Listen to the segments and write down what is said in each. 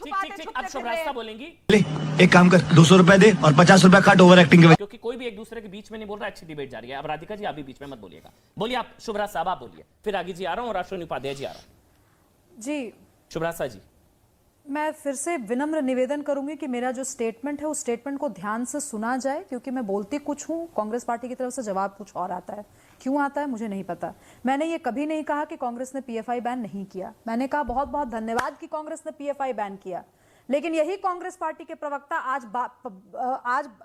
छुपाते ठीक, छुपते आप शुभ फिर रहे रास्ता हैं। बोलेंगी, ले एक काम कर 200 रुपए दे और 50 रुपए काट ओवर एक्टिंग के वजह। क्योंकि कोई भी एक दूसरे के बीच में नहीं बोल रहा, अच्छी डिबेट जा रही है। अब राधिका जी आप भी बीच में मत बोलिएगा, बोलिए आप शुभराज साहब आप बोलिए, फिर आगे जी आ रहा हूं और अश्विनी उपाध्याय जी आ रहा हूं। जी शुभराज साहब जी, मैं फिर से विनम्र निवेदन करूंगी कि मेरा जो स्टेटमेंट है उस स्टेटमेंट को ध्यान से सुना जाए, क्योंकि मैं बोलती कुछ हूं, कांग्रेस पार्टी की तरफ से जवाब कुछ और आता है। क्यों आता है मुझे नहीं पता। मैंने ये कभी नहीं कहा कि कांग्रेस ने पीएफआई बैन नहीं किया। मैंने कहा बहुत बहुत धन्यवाद कि कांग्रेस ने पीएफआई बैन किया, लेकिन यही कांग्रेस पार्टी के प्रवक्ता आज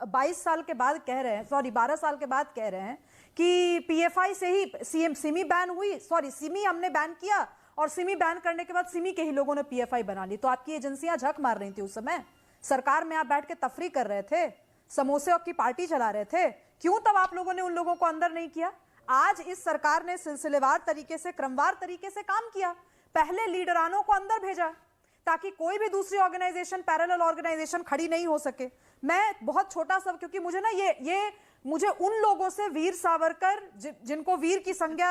22 साल के बाद कह रहे हैं, सॉरी 12 साल के बाद कह रहे हैं कि पीएफआई से ही सिमी बैन हुई, सॉरी सिमी हमने बैन किया और सिमी बैन करने के बाद सिमी के ही लोगों ने पीएफआई बना ली। तो आपकी एजेंसियां झक मार रही थी उस समय, सरकार में आप बैठ के तफरी कर रहे थे, समोसे की पार्टी चला रहे थे, क्यों तब आप लोगों ने उन लोगों को अंदर नहीं किया? आज इस सरकार ने सिलसिलेवार तरीके से, क्रमवार तरीके से काम किया। पहले लीडरानों को अंदर भेजा ताकि कोई भी दूसरी ऑर्गेनाइजेशन, पैरेलल ऑर्गेनाइजेशन खड़ी नहीं हो सके। मैं बहुत छोटा सा, क्योंकि मुझे ना ये मुझे उन लोगों से, वीर सावरकर जिनको वीर की संज्ञा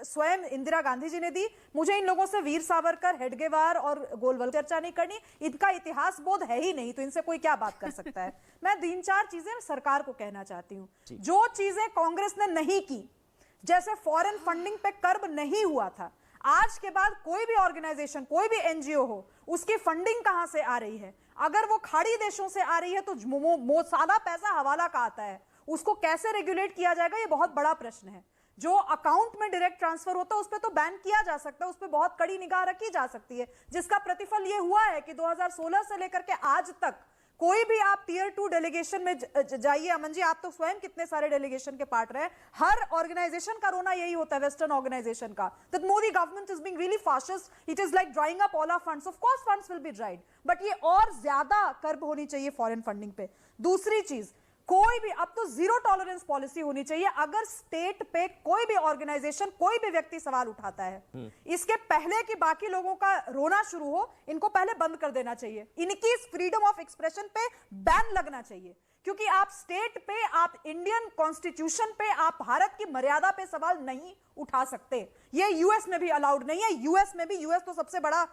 स्वयं इंदिरा गांधी जी ने दी, मुझे इन लोगों से वीर सावरकर, हेडगेवार और गोलवलकर चर्चा नहीं करनी। इनका इतिहास बोध है ही नहीं, तो इनसे कोई क्या बात कर सकता है। मैं 3-4 चीजें सरकार को कहना चाहती हूँ। जो चीजें कांग्रेस ने नहीं की, जैसे फॉरेन फंडिंग पे कर्ब नहीं हुआ था, आज के बाद कोई भी ऑर्गेनाइजेशन, कोई भी एनजीओ हो, उसकी फंडिंग कहां से आ रही है? अगर वो खाड़ी देशों से आ रही है तो सादा पैसा हवाला का आता है, उसको कैसे रेगुलेट किया जाएगा? ये बहुत बड़ा प्रश्न है। जो अकाउंट में डायरेक्ट ट्रांसफर होता है उस पर तो बैन किया जा सकता है, उस पर बहुत कड़ी निगाह रखी जा सकती है, जिसका प्रतिफल ये हुआ है कि 2016 से लेकर के आज तक कोई भी आप टियर 2 डेलीगेशन में जाइए, अमन जी आप तो स्वयं कितने सारे डेलीगेशन के पार्ट रहे, हर ऑर्गेनाइजेशन का रोना यही होता है, वेस्टर्न ऑर्गेनाइजेशन का, that Modi government is being really fascist, it is like drying up all our funds. Of course funds will be dried, but ये और ज्यादा कर्ब होनी चाहिए फॉरेन फंडिंग पे। दूसरी चीज, कोई भी, अब तो जीरो टॉलरेंस पॉलिसी होनी चाहिए। अगर स्टेट पे कोई भी ऑर्गेनाइजेशन, कोई भी व्यक्ति सवाल उठाता है, इसके पहले कि बाकी लोगों का रोना शुरू हो, इनको पहले बंद कर देना चाहिए। इनकी फ्रीडम ऑफ एक्सप्रेशन पे बैन लगना चाहिए, क्योंकि आप स्टेट पे, आप इंडियन कॉन्स्टिट्यूशन पे, आप भारत की मर्यादा पे सवाल नहीं उठा सकते। ये यूएस में भी अलाउड नहीं है। यूएस में भी, यूएस तो सबसे बड़ा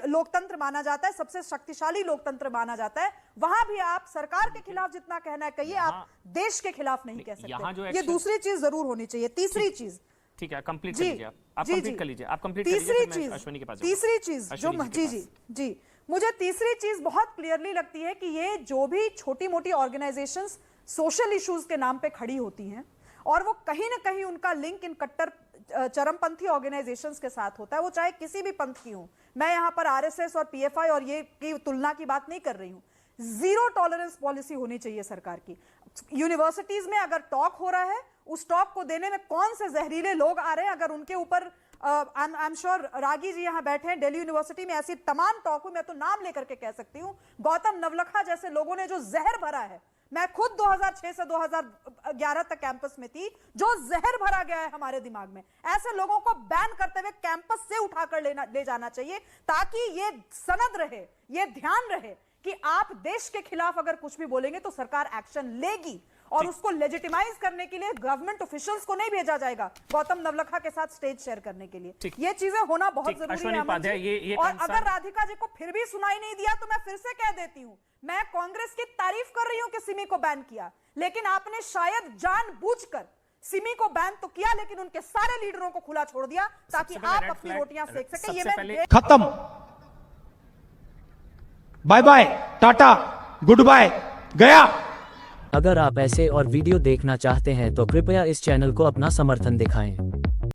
लोकतंत्र माना जाता है, सबसे शक्तिशाली लोकतंत्र माना जाता है, वहां भी आप सरकार के खिलाफ जितना कहना है कहिए, आप देश के खिलाफ नहीं कह सकते। ये दूसरी चीज जरूर होनी चाहिए। तीसरी चीज, ठीक है, कंप्लीट कर लीजिए, आप कंप्लीट कर लीजिए, आप कंप्लीट तीसरी चीज, अश्विनी के पास तीसरी चीज जो, जी मुझे तीसरी चीज बहुत क्लियरली लगती है कि ये जो भी छोटी मोटी ऑर्गेनाइजेशंस सोशल इश्यूज के नाम पे खड़ी होती हैं और वो कहीं ना कहीं उनका लिंक इन कट्टर चरमपंथी ऑर्गेनाइजेशंस के साथ होता है, वो चाहे किसी भी पंथ की हो। मैं यहां पर आरएसएस और पीएफआई और ये की तुलना की बात नहीं कर रही हूं। जीरो टॉलरेंस पॉलिसी होनी चाहिए सरकार की। यूनिवर्सिटीज में अगर टॉक हो रहा है, उस टॉक को देने में कौन से जहरीले लोग आ रहे हैं, अगर उनके ऊपर आई एम श्योर रागी जी यहाँ बैठे हैं, दिल्ली यूनिवर्सिटी में ऐसी तमाम टॉक हुई, मैं तो नाम लेकर के कह सकती हूँ, गौतम नवलखा जैसे लोगों ने जो जहर भरा है, मैं खुद 2006 से 2011 तक कैंपस में थी, जो जहर भरा गया है हमारे दिमाग में, ऐसे लोगों को बैन करते हुए कैंपस से उठाकर ले जाना चाहिए, ताकि ये सनद रहे, ये ध्यान रहे कि आप देश के खिलाफ अगर कुछ भी बोलेंगे तो सरकार एक्शन लेगी, और उसको लेजिटिमाइज करने के लिए गवर्नमेंट ऑफिशियल्स को नहीं भेजा जाएगा गौतम नवलखा के साथ स्टेज शेयर करने के लिए। ये चीजें होना बहुत जरूरी है। और अगर राधिका जी को फिर भी सुनाई नहीं दिया तो मैं फिर से कह देती हूं, मैं कांग्रेस की तारीफ कर रही हूं कि सिमी को बैन किया, लेकिन आपने शायद जानबूझकर सिमी को बैन तो किया, लेकिन उनके सारे लीडरों को खुला छोड़ दिया ताकि आप अपनी रोटियां सेक सके। ये खत्म, bye bye, tata, goodbye, गया। अगर आप ऐसे और वीडियो देखना चाहते हैं तो कृपया इस चैनल को अपना समर्थन दिखाएं।